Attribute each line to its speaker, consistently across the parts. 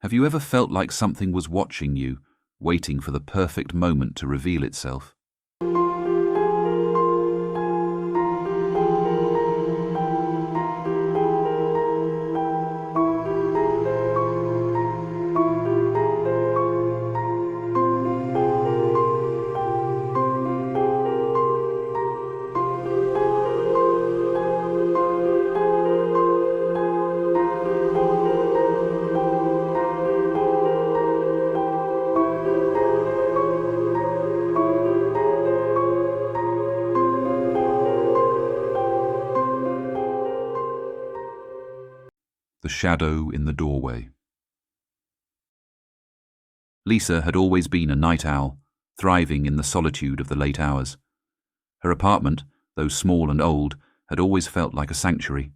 Speaker 1: Have you ever felt like something was watching you, waiting for the perfect moment to reveal itself? The shadow in the doorway. Lisa had always been a night owl, thriving in the solitude of the late hours. Her apartment, though small and old, had always felt like a sanctuary.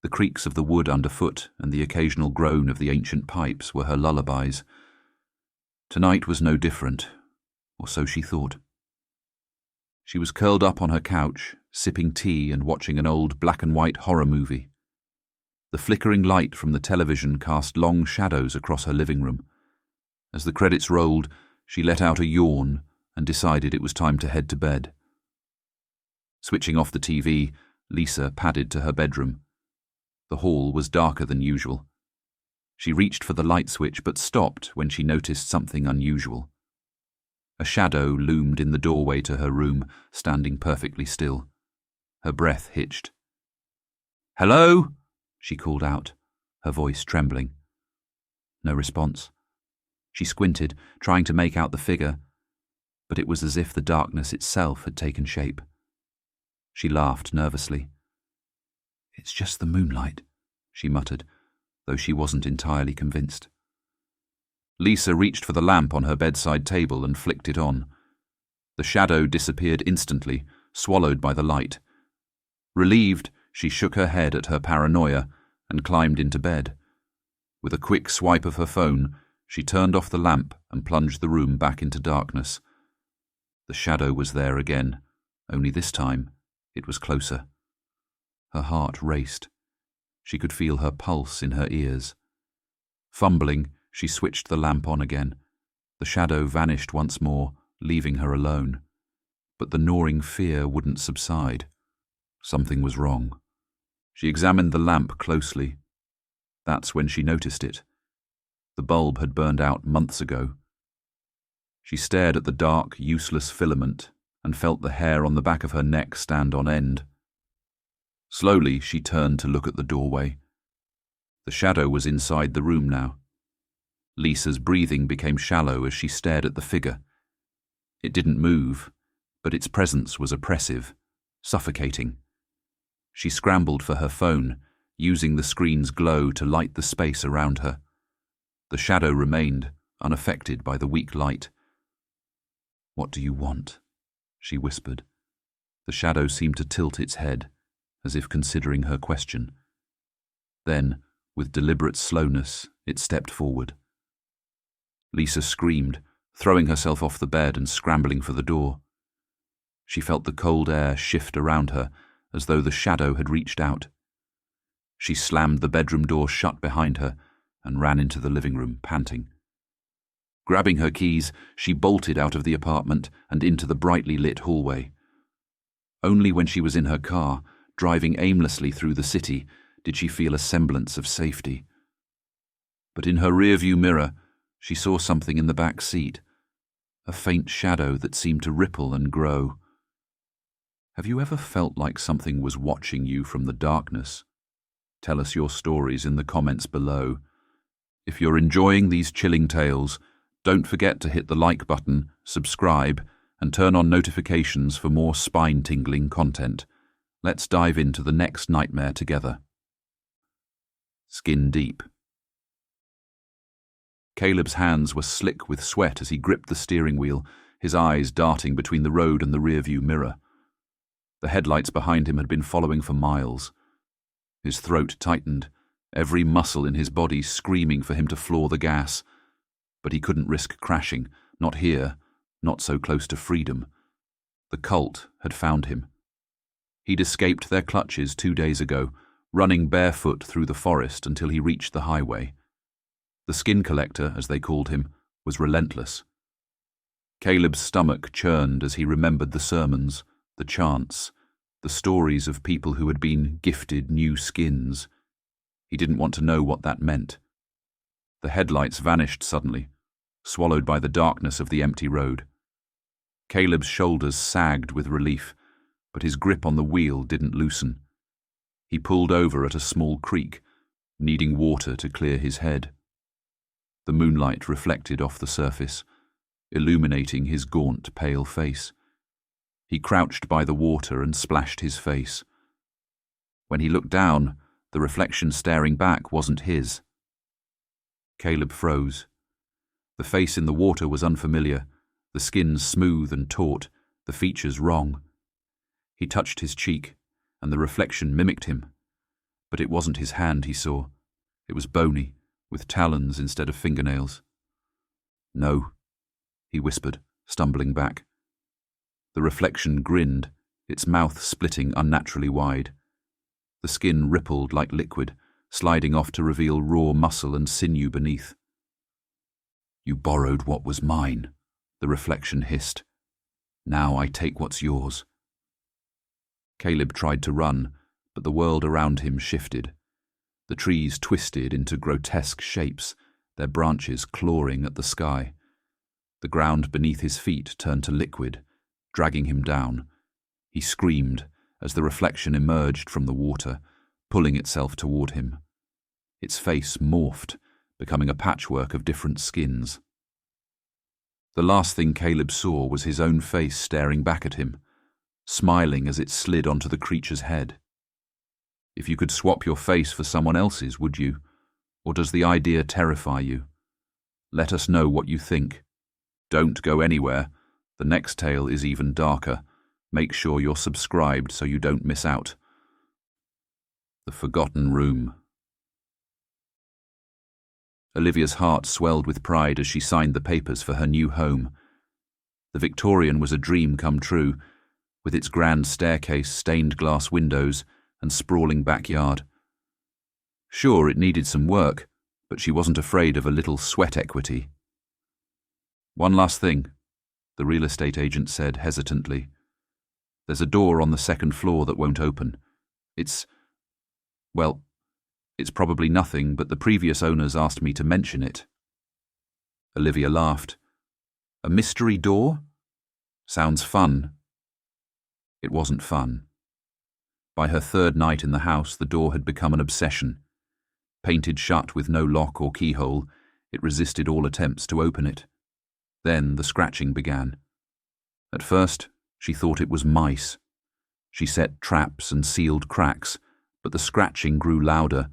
Speaker 1: The creaks of the wood underfoot and the occasional groan of the ancient pipes were her lullabies. Tonight was no different, or so she thought. She was curled up on her couch, sipping tea and watching an old black-and-white horror movie. The flickering light from the television cast long shadows across her living room. As the credits rolled, she let out a yawn and decided it was time to head to bed. Switching off the TV, Lisa padded to her bedroom. The hall was darker than usual. She reached for the light switch but stopped when she noticed something unusual. A shadow loomed in the doorway to her room, standing perfectly still. Her breath hitched. "Hello?" she called out, her voice trembling. No response. She squinted, trying to make out the figure, but it was as if the darkness itself had taken shape. She laughed nervously. "It's just the moonlight," she muttered, though she wasn't entirely convinced. Lisa reached for the lamp on her bedside table and flicked it on. The shadow disappeared instantly, swallowed by the light. Relieved, she shook her head at her paranoia and climbed into bed. With a quick swipe of her phone, she turned off the lamp and plunged the room back into darkness. The shadow was there again, only this time it was closer. Her heart raced. She could feel her pulse in her ears. Fumbling, she switched the lamp on again. The shadow vanished once more, leaving her alone. But the gnawing fear wouldn't subside. Something was wrong. She examined the lamp closely. That's when she noticed it. The bulb had burned out months ago. She stared at the dark, useless filament and felt the hair on the back of her neck stand on end. Slowly, she turned to look at the doorway. The shadow was inside the room now. Lisa's breathing became shallow as she stared at the figure. It didn't move, but its presence was oppressive, suffocating. She scrambled for her phone, using the screen's glow to light the space around her. The shadow remained, unaffected by the weak light. "What do you want?" she whispered. The shadow seemed to tilt its head, as if considering her question. Then, with deliberate slowness, it stepped forward. Lisa screamed, throwing herself off the bed and scrambling for the door. She felt the cold air shift around her, as though the shadow had reached out. She slammed the bedroom door shut behind her and ran into the living room, panting. Grabbing her keys, she bolted out of the apartment and into the brightly lit hallway. Only when she was in her car, driving aimlessly through the city, did she feel a semblance of safety. But in her rearview mirror, she saw something in the back seat, a faint shadow that seemed to ripple and grow. Have you ever felt like something was watching you from the darkness? Tell us your stories in the comments below. If you're enjoying these chilling tales, don't forget to hit the like button, subscribe, and turn on notifications for more spine-tingling content. Let's dive into the next nightmare together. Skin deep. Caleb's hands were slick with sweat as he gripped the steering wheel, his eyes darting between the road and the rearview mirror. The headlights behind him had been following for miles. His throat tightened, every muscle in his body screaming for him to floor the gas. But he couldn't risk crashing, not here, not so close to freedom. The cult had found him. He'd escaped their clutches 2 days ago, running barefoot through the forest until he reached the highway. The skin collector, as they called him, was relentless. Caleb's stomach churned as he remembered the sermons, the chants, the stories of people who had been gifted new skins. He didn't want to know what that meant. The headlights vanished suddenly, swallowed by the darkness of the empty road. Caleb's shoulders sagged with relief, but his grip on the wheel didn't loosen. He pulled over at a small creek, needing water to clear his head. The moonlight reflected off the surface, illuminating his gaunt, pale face. He crouched by the water and splashed his face. When he looked down, the reflection staring back wasn't his. Caleb froze. The face in the water was unfamiliar, the skin smooth and taut, the features wrong. He touched his cheek, and the reflection mimicked him. But it wasn't his hand he saw. It was bony, with talons instead of fingernails. "No," he whispered, stumbling back. The reflection grinned, its mouth splitting unnaturally wide. The skin rippled like liquid, sliding off to reveal raw muscle and sinew beneath. "You borrowed what was mine," the reflection hissed. "Now I take what's yours." Caleb tried to run, but the world around him shifted. The trees twisted into grotesque shapes, their branches clawing at the sky. The ground beneath his feet turned to liquid, dragging him down. He screamed as the reflection emerged from the water, pulling itself toward him. Its face morphed, becoming a patchwork of different skins. The last thing Caleb saw was his own face staring back at him, smiling as it slid onto the creature's head. If you could swap your face for someone else's, would you? Or does the idea terrify you? Let us know what you think. Don't go anywhere. The next tale is even darker. Make sure you're subscribed so you don't miss out. The Forgotten Room. Olivia's heart swelled with pride as she signed the papers for her new home. The Victorian was a dream come true, with its grand staircase, stained glass windows, and sprawling backyard. Sure, it needed some work, but she wasn't afraid of a little sweat equity. "One last thing," the real estate agent said hesitantly. "There's a door on the second floor that won't open. It's probably nothing, but the previous owners asked me to mention it." Olivia laughed. "A mystery door? Sounds fun." It wasn't fun. By her third night in the house, the door had become an obsession. Painted shut with no lock or keyhole, it resisted all attempts to open it. Then the scratching began. At first, she thought it was mice. She set traps and sealed cracks, but the scratching grew louder.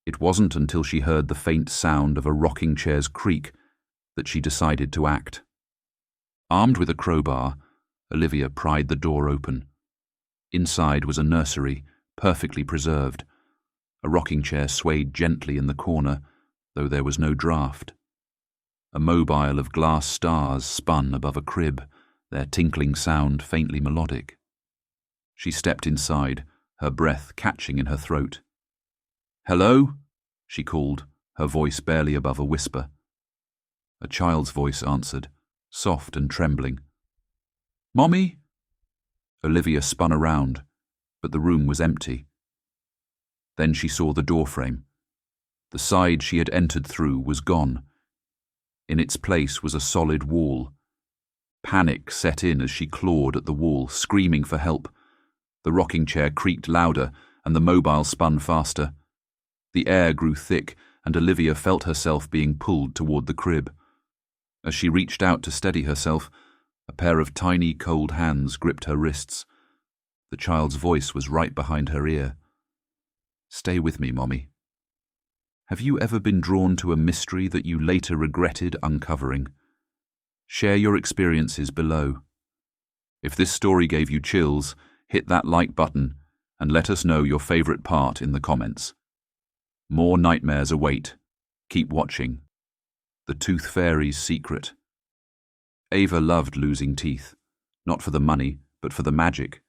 Speaker 1: It wasn't until she heard the faint sound of a rocking chair's creak that she decided to act. Armed with a crowbar, Olivia pried the door open. Inside was a nursery, perfectly preserved. A rocking chair swayed gently in the corner, though there was no draught. A mobile of glass stars spun above a crib, their tinkling sound faintly melodic. She stepped inside, her breath catching in her throat. "Hello?" she called, her voice barely above a whisper. A child's voice answered, soft and trembling. "Mommy?" Olivia spun around, but the room was empty. Then she saw the doorframe. The side she had entered through was gone. In its place was a solid wall. Panic set in as she clawed at the wall, screaming for help. The rocking chair creaked louder, and the mobile spun faster. The air grew thick, and Olivia felt herself being pulled toward the crib. As she reached out to steady herself, a pair of tiny, cold hands gripped her wrists. The child's voice was right behind her ear. "Stay with me, Mommy. Have you ever been drawn to a mystery that you later regretted uncovering? Share your experiences below. If this story gave you chills, hit that like button and let us know your favorite part in the comments. More nightmares await. Keep watching. The Tooth Fairy's Secret. Ava loved losing teeth, not for the money, but for the magic.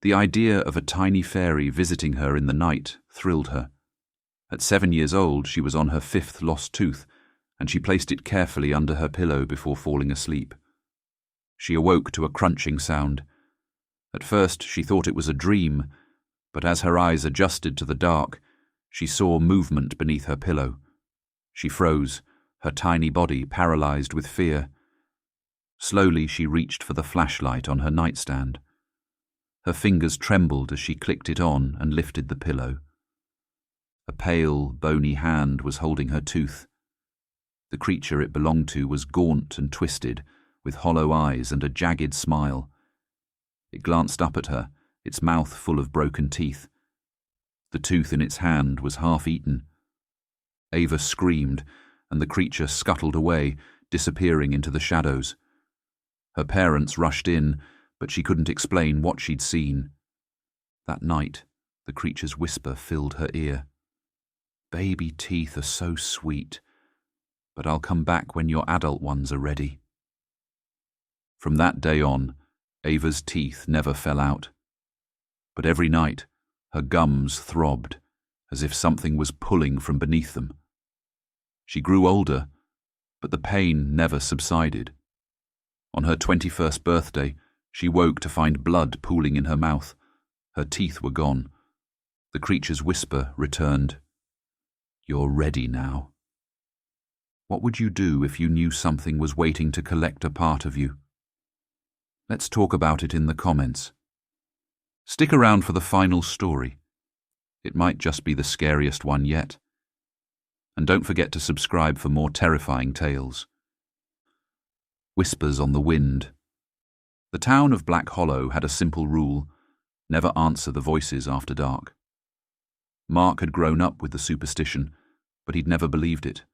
Speaker 1: The idea of a tiny fairy visiting her in the night thrilled her. At 7 years old, she was on her 5th lost tooth, and she placed it carefully under her pillow before falling asleep. She awoke to a crunching sound. At first, she thought it was a dream, but as her eyes adjusted to the dark, she saw movement beneath her pillow. She froze, her tiny body paralyzed with fear. Slowly, she reached for the flashlight on her nightstand. Her fingers trembled as she clicked it on and lifted the pillow. A pale, bony hand was holding her tooth. The creature it belonged to was gaunt and twisted, with hollow eyes and a jagged smile. It glanced up at her, its mouth full of broken teeth. The tooth in its hand was half-eaten. Ava screamed, and the creature scuttled away, disappearing into the shadows. Her parents rushed in, but she couldn't explain what she'd seen. That night, the creature's whisper filled her ear. "Baby teeth are so sweet, but I'll come back when your adult ones are ready." From that day on, Ava's teeth never fell out. But every night, her gums throbbed, as if something was pulling from beneath them. She grew older, but the pain never subsided. On her 21st birthday, she woke to find blood pooling in her mouth. Her teeth were gone. The creature's whisper returned. "You're ready now." What would you do if you knew something was waiting to collect a part of you? Let's talk about it in the comments. Stick around for the final story. It might just be the scariest one yet. And don't forget to subscribe for more terrifying tales. Whispers on the Wind. The town of Black Hollow had a simple rule: never answer the voices after dark. Mark had grown up with the superstition, but he'd never believed it.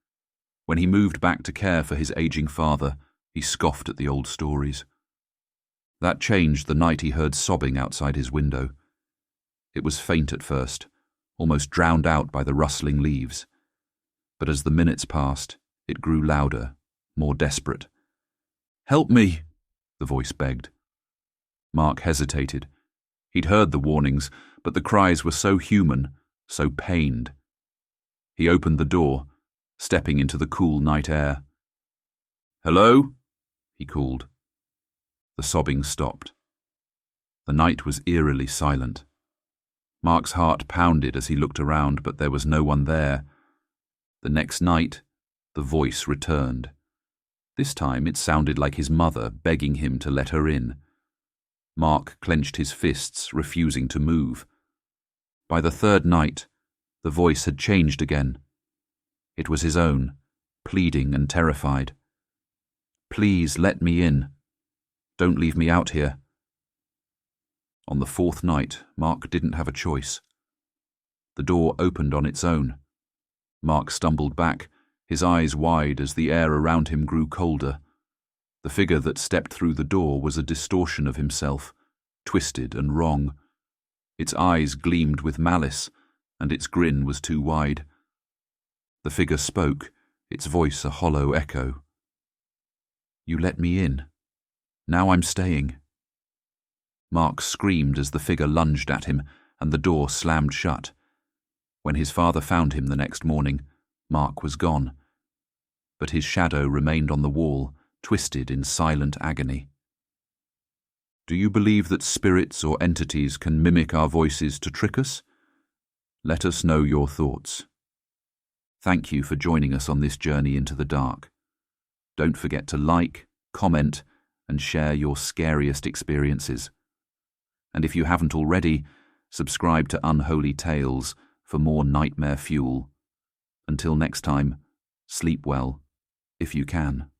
Speaker 1: When he moved back to care for his aging father, he scoffed at the old stories. That changed the night he heard sobbing outside his window. It was faint at first, almost drowned out by the rustling leaves. But as the minutes passed, it grew louder, more desperate. "Help me," the voice begged. Mark hesitated. He'd heard the warnings, but the cries were so human, so pained. He opened the door, stepping into the cool night air. "Hello?" he called. The sobbing stopped. The night was eerily silent. Mark's heart pounded as he looked around, but there was no one there. The next night, the voice returned. This time it sounded like his mother begging him to let her in. Mark clenched his fists, refusing to move. By the third night, the voice had changed again. It was his own, pleading and terrified. "Please let me in. Don't leave me out here." On the fourth night, Mark didn't have a choice. The door opened on its own. Mark stumbled back, his eyes wide as the air around him grew colder. The figure that stepped through the door was a distortion of himself, twisted and wrong. Its eyes gleamed with malice, and its grin was too wide. The figure spoke, its voice a hollow echo. "You let me in. Now I'm staying." Mark screamed as the figure lunged at him, and the door slammed shut. When his father found him the next morning, Mark was gone. But his shadow remained on the wall, twisted in silent agony. Do you believe that spirits or entities can mimic our voices to trick us? Let us know your thoughts. Thank you for joining us on this journey into the dark. Don't forget to like, comment, and share your scariest experiences. And if you haven't already, subscribe to Unholy Tales for more nightmare fuel. Until next time, sleep well, if you can.